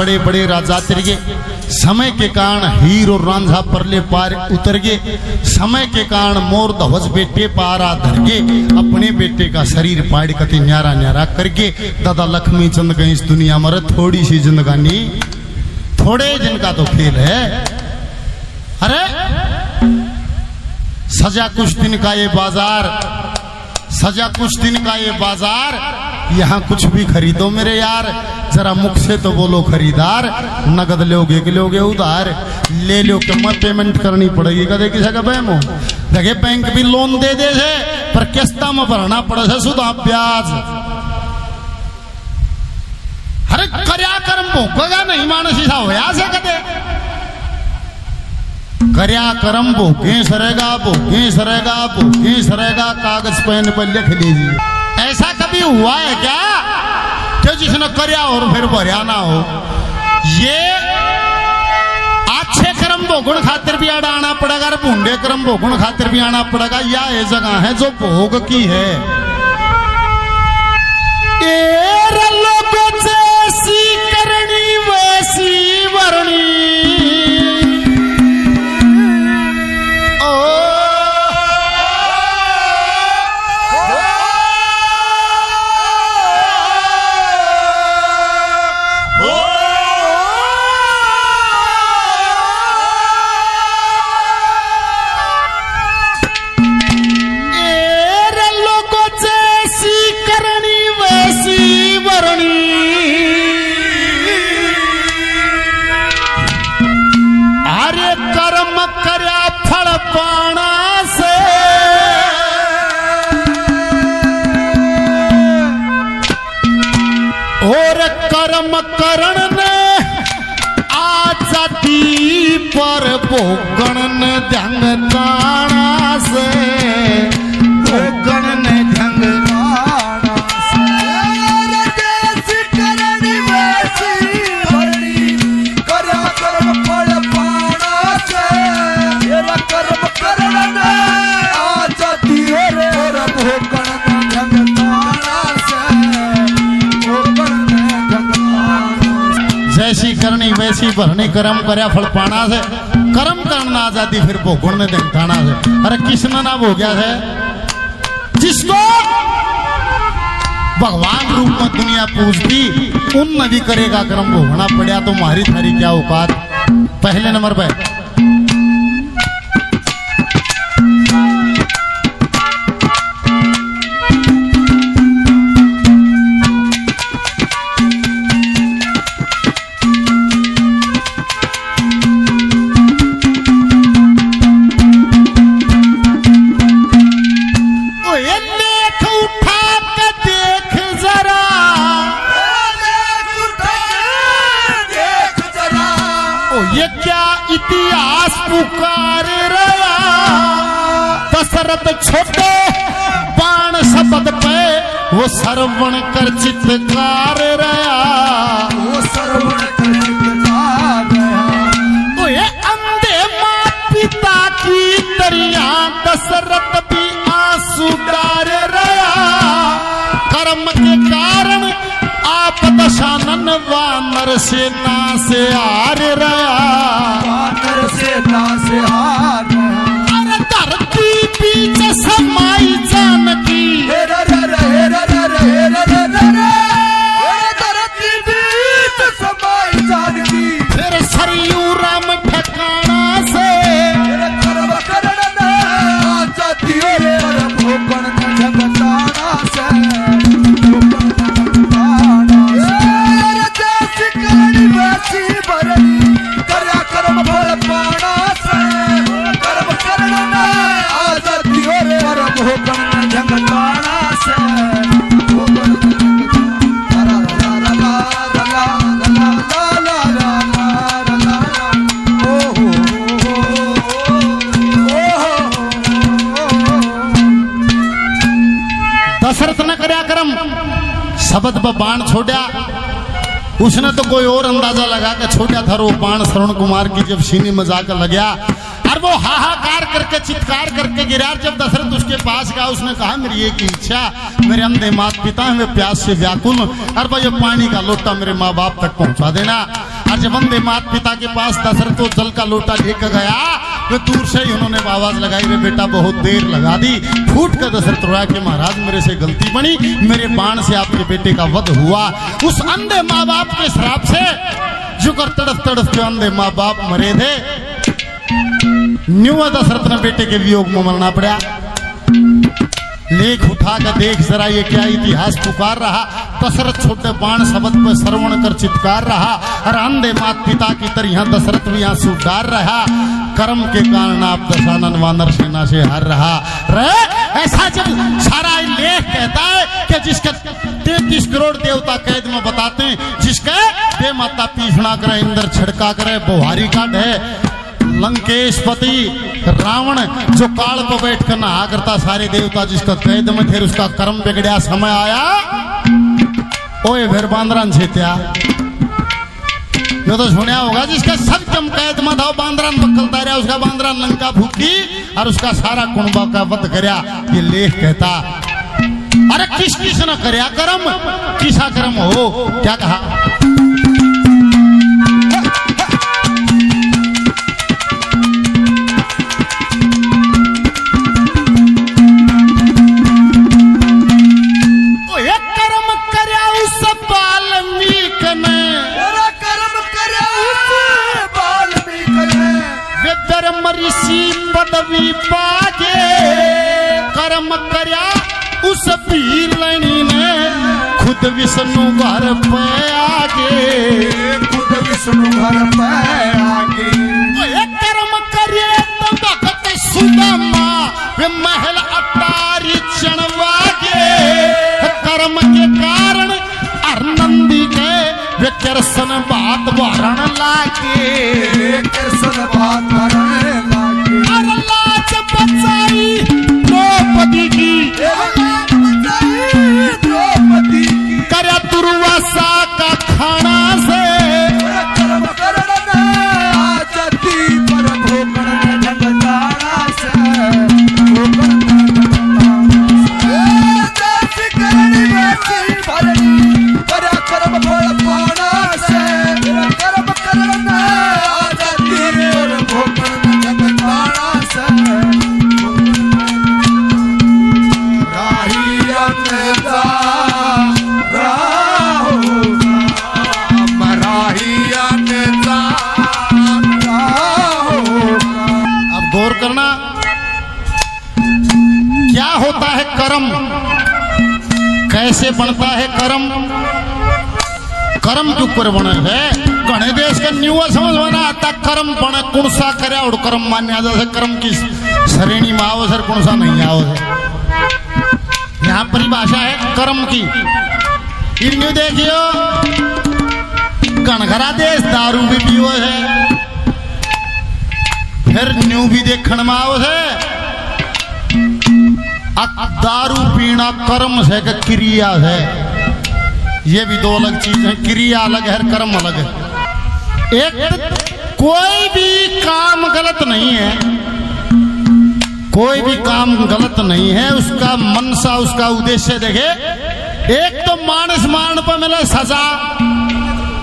बड़े बड़े राजा तिरगे, समय के कारण हीर और रांझा परले पार उतर गए, समय के कारण मोर ध्वज बेटे पारा धर गए, अपने बेटे का शरीर पाड़ कति न्यारा न्यारा करके दादा लक्ष्मी चंद गए इस दुनिया में। थोड़ी सी जिंदगानी, थोड़े दिन का तो खेल है। अरे सजा कुछ दिन का ये बाजार, सजा कुछ दिन का ये बाजार, यहाँ कुछ भी खरीदो मेरे यार, जरा मुख से तो बोलो खरीदार, नगद लोगे कि लोगे उधार, ले लो कि मैं पेमेंट करनी पड़ेगी कदे किसी का बहमो देखे, बैंक भी लोन दे दे से पर किस्ता में भरना पड़े से सुधा ब्याज। अरे कर्या कर्म भोगेगा नहीं मानस ऐसा होया से कदे, कर्या कर्म भोगे सरेगा, भोगे सरेगा, भोगे सरेगा, कागज पेन पर लिख लीजिए। ऐसा कभी हुआ है क्या कि जिसने कर्या और फिर भर्या ना हो? ये अच्छे कर्म भोगुण खातिर भी आना पड़ेगा और भूंडे कर्म भोगुण खातिर भी आना पड़ेगा। या ये जगह है जो भोग की है। जैसी करनी वैसी वरणी, करण ने आजादी पर भोगण ने ढंग ताना से, भोगण ने ढंग ताना से, जैसी करनी वैसी भरनी, कर्या कर्म फल पाना से, तेरा कर्म करण ने आजादी पर भोगण ने ढंग ताना से, भोगण जैसी करनी वैसी भरनी, कर्म कर्या फल पाना से, कर्म करना आजादी फिर भोगुण ने देखाना से। अरे किसने ना भोग्या है? जिसको भगवान रूप में दुनिया पूजती उन नदी करेगा कर्म भोगना पड़ा तो मारी थारी क्या औकात। पहले नंबर पे इतिहास पुकार रहा, दशरथ छोटे बाण शब्द पे वो श्रवण कर चित्कार रहा, वो श्रवण कर चित्कार रहा। तो ये अंधे माँ पिता की दरिया दशरथ भी आंसू डार रहा, कर्म के कारण आप दशानन वानर सेना से हार रहा, वानर सेना से हार रहा। अरे धरती बीच समाई जानकी, धरती बीच समाई जानकी, फिर सरयू राम ठिकाना से, कर्म करना आजादी पर भोगण ने जगताना से, दशरथ न कर्या कर्म शब्द पर बाण छोड़ा, उसने तो कोई और अंदाजा लगा के छोड़ा था। वो बाण श्रवण कुमार की जब सीने में जाकर लगा और वो हाहाकार करके चित्कार करके गिरा, जब दशरथ उसके पास गया उसने कहा मेरी एक इच्छा, मेरे अंधे माता पिता हैं वे प्यास से व्याकुल, और भाई ये पानी का लोटा मेरे माँ बाप तक पहुंचा देना। और जब वंदे मात पिता के पास दशरथ तो जल का लोटा लेकर गया तो दूर से ही उन्होंने आवाज लगाई, रे बेटा बहुत देर लगा दी। फूट कर दशरथ रोया कि महाराज मेरे से गलती बनी, मेरे बाण से आपके बेटे का वध हुआ। उस अंधे माँ बाप के श्राप से जो कर तड़फ तड़फ के अंधे माँ बाप मरे थे, न्यू दशरथ ने बेटे के वियोग में मरना पड़ा। लेख उठा कर देख जरा ये क्या इतिहास पुकार रहा। दशरथ छोटे बाण शब्द पर श्रवण कर चित्कार रहा और अंधे मात पिता की तरह दशरथ भी आंसू डार रहा। कर्म के कारण आप दशानन वानर सेना से हार रहा। ऐसा जब सारा लेख कहता है कि जिसके 33 करोड़ देवता कैद में बताते हैं, जिसके दे माता पीछना करे, इंद्र छिड़का करे, बुहारी का ढे, लंकेशपति रावण जो काल पर बैठ कर नहा करता सारे देवता जिसका कैद में थे, उसका कर्म बिगड़ा, समय आया ओए फिर बांदरान छेत्या। ये तो सुना होगा जिसका सब जम कैद में था बांदरान बकलता रहा, उसका बांदरान लंका फूकी और उसका सारा कुंभा का वध करया। ये लेख कहता अरे किस किस न करया कर्म, किसा कर्म हो, क्या कहा पदवी पागे, कर्म करया उस भीलनी ने खुद विष्णु घर पे आगे, खुद विष्णु घर पे आगे। कर्म करे तो भगत सुदामा वे महल अटारी चढ़वागे। कर्म के कारण अरनंदी के वे कृष्ण बात भरण लागे, कृष्ण बात भरण लागे। लाज बचाई द्रौपदी की, द्रौपदी की करे दुर्वासा का खाना से, कर्म करना आजती पर भोगण ढंगदारा से, भोगण जैसी करनी वैसी भरनी, पर कर्म फल पाना से, कर्म करना आजती पर भोगण ढंगदारा से। क्या होता है कर्म, कैसे बनता है कर्म, कर्म के ऊपर बने है। घने देश का न्यूआ समझ में ना आता कर्म बने कौन सा करे और कर्म मान्या जैसे कर्म की श्रेणी में आओ सर कौन सा नहीं आओ है। यहाँ परिभाषा है कर्म की। न्यू देखियो घनघरा देश दारू भी पियो है, फिर न्यू भी देखने में आओ है। दारू पीना कर्म से कि क्रिया है, ये भी दो अलग चीज है। क्रिया अलग है, कर्म अलग है। एक कोई भी काम गलत नहीं है, कोई भी काम गलत नहीं है, उसका मनसा उसका उद्देश्य देखे। एक तो मानस मान पर मिले सजा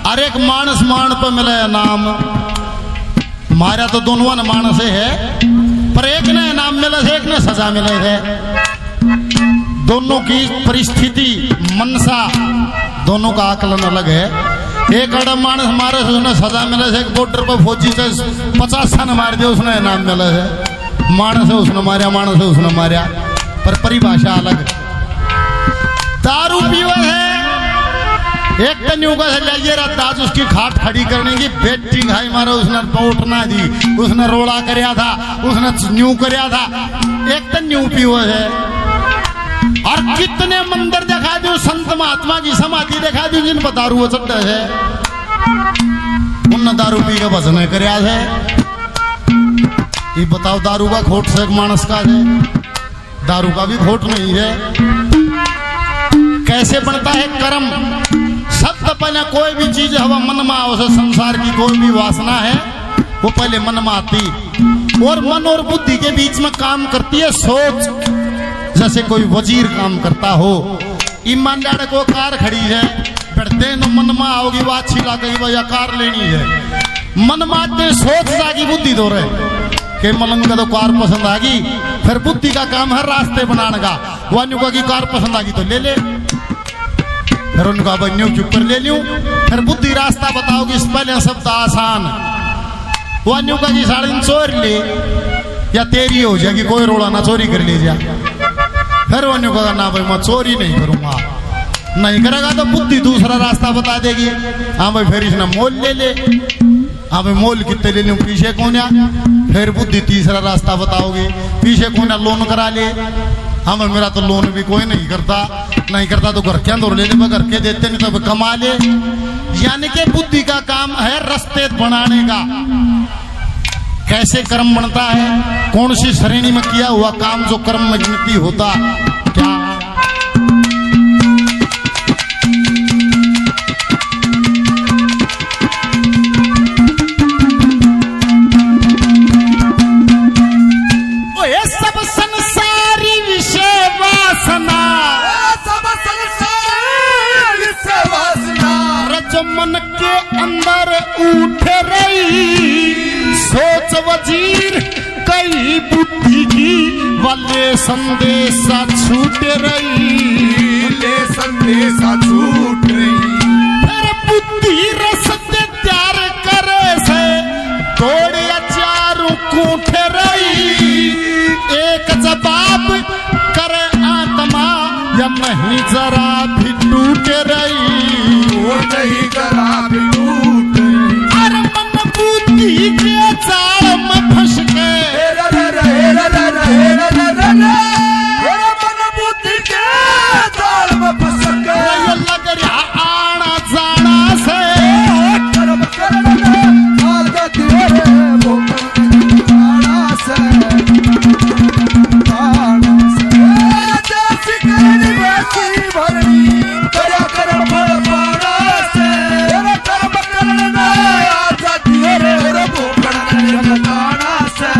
और एक मानस मान पर मिले इनाम। मारा तो दोनों ने मानस है, पर एक ने इनाम मिले थे, एक ने सजा मिले थे। दोनों की परिस्थिति मनसा दोनों का आकलन अलग है। एक अड़ा मानस मारे से उसने सजा मिले थे, एक बॉर्डर पर फौजी से 50 सन मार दिया उसने इनाम मिले थे। मानस है उसने मारा, मानस है उसने मारा, पर परिभाषा अलग। दारू पीवा है एक टन युगा से लाइए रात उसकी खाट खड़ी करने की बेटी खाई मारो, उसने पौटना दी, उसने रोड़ा करया था, उसने न्यू करया था। एक टन न्यू पीओ है। और कितने मंदिर दिखा दो, संत महात्मा की समाधि दिखा दो जिन पर दारू चढ़ है, उन दारू पी के भजन करया है। ये बताओ दारू का खोट से मानस का है, दारू का भी खोट नहीं है। कैसे बनता है कर्म? सबसे पहले कोई भी चीज हवा मन में आओ, संसार की कोई भी वासना है वो पहले मन में आती, और मन और बुद्धि के बीच में काम करती है सोच। जैसे कोई वजीर काम करता हो, ईमानदार को कार खड़ी है, फिरते न मन में आओगी वो अच्छी लगेगी वो कार लेनी है मन में सोच जागी बुद्धि दो रहे के मलंग का तो कार पसंद आगी फिर बुद्धि का काम है रास्ते बनाने का वो की कार पसंद आगी तो ले ले फिर उनका बन्यू चुप कर ले लूं फिर बुद्धि रास्ता बताओगी इस पहले शब्द आसान वो का की साड़ी चोर ले या तेरी हो जाएगी कोई रोड़ा ना चोरी कर ले जा फिर वो कहा ना भाई मैं चोरी नहीं करूंगा नहीं करेगा तो बुद्धि दूसरा रास्ता बता देगी हाँ भाई फिर इसने मोल ले ले हाँ भाई मोल कितने ले लूं पीछे कौन आ फिर बुद्धि तीसरा रास्ता बताओगे पीछे कौन लोन करा ले हाँ भाई मेरा तो लोन भी कोई नहीं करता तो घर के अंदर ले ले घर के देते नहीं तो कमा ले यानी कि बुद्धि का काम है रास्ते बनाने का कैसे कर्म बनता है कौन सी श्रेणी में किया हुआ काम जो कर्म में गिनती होता क्या ये सब संसारी विषय वासना सब संसार विषय वासना रज मन के अंदर उठ रही सोच वजीर कई बुद्धि की वाले संदेशा छूट रही ले संदेशा छूट रही फिर बुद्धि रसते त्यार करे से थोड़े चारों कूट रही एक जवाब करे आत्मा या नहीं जरा भी टूट रही वो नहीं जरा भी टूट रही अरे मन बुद्धि के जाल में फंस के मन बुद्धि के जाल में फंस के लग रहा आना जाना से कर्म करने आदत रे भोगना से जैसी करनी वैसी भरनी करया कर्म फल पाना से कर्म करने आदत रे भोगना जगताना से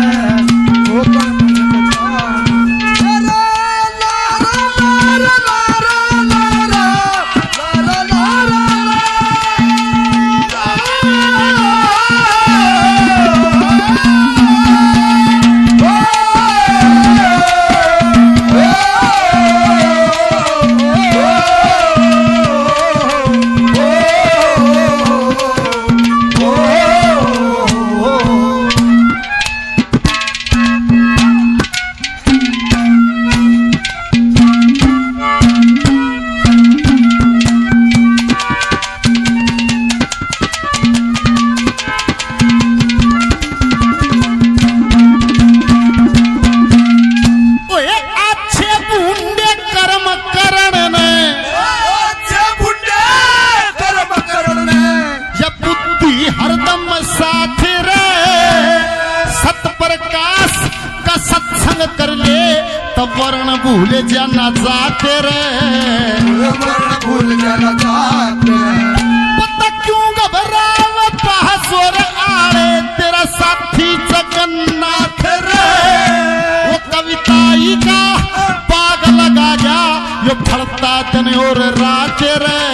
वर्ण भूल जाना जाते रे वर्ण भूल जाना जाते पता क्यों घबराव पासोर आड़े तेरा साथी जगन्नाथ रे वो कविताई का पाग लगा जा यो फलता तन और रात रे